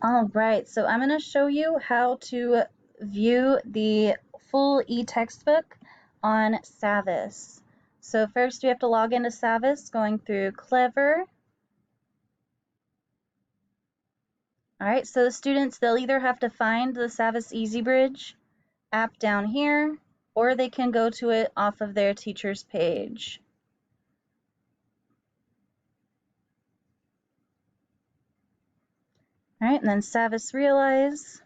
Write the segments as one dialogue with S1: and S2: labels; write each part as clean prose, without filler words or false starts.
S1: All right, so I'm going to show you how to view the full e-textbook on Savvas. So first you have to log into Savvas, going through Clever. All right, so the students, they'll either have to find the Savvas EasyBridge app down here, or they can go to it off of their teacher's page. All right, and then Savvas Realize.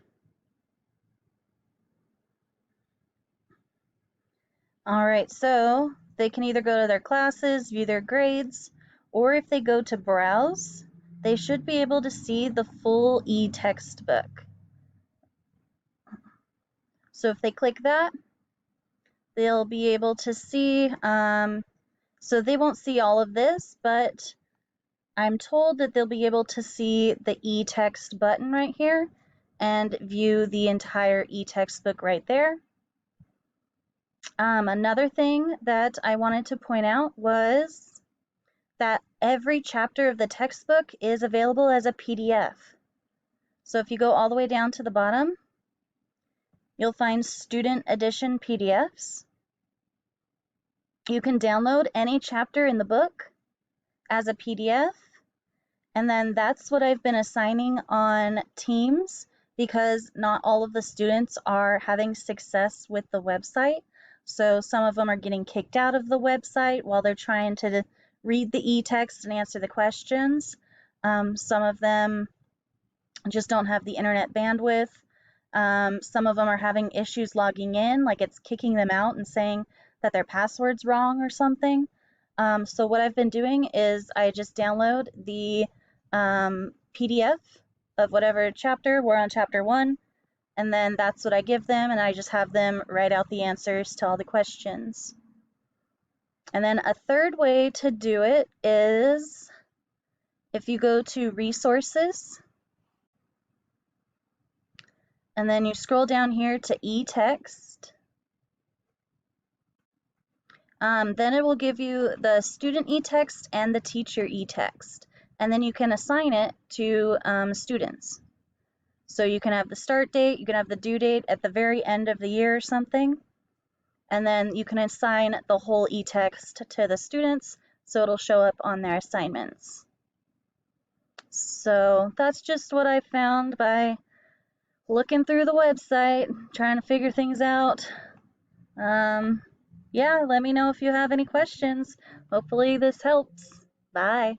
S1: All right, so they can either go to their classes, view their grades, or if they go to Browse, they should be able to see the full e-textbook. So if they click that, they'll be able to see, so they won't see all of this, but I'm told that they'll be able to see the e-text button right here and view the entire e-textbook right there. Another thing that I wanted to point out was that every chapter of the textbook is available as a PDF. So if you go all the way down to the bottom, you'll find student edition PDFs. You can download any chapter in the book as a PDF, and then that's what I've been assigning on teams because not all of the students are having success with the website. So some of them are getting kicked out of the website while they're trying to read the e-text and answer the questions. Some of them just don't have the internet bandwidth. Some of them are having issues logging in, like it's kicking them out and saying that their password's wrong or something. So what I've been doing is I just download the PDF of whatever chapter. We're on chapter 1, and then that's what I give them, and I just have them write out the answers to all the questions. And then a third way to do it is if you go to Resources, and then you scroll down here to eText, then it will give you the student eText and the teacher eText, and then you can assign it to students. So you can have the start date, you can have the due date at the very end of the year or something, and then you can assign the whole eText to the students so it'll show up on their assignments. So that's just what I found by looking through the website, trying to figure things out. Yeah, let me know if you have any questions. Hopefully this helps. Bye.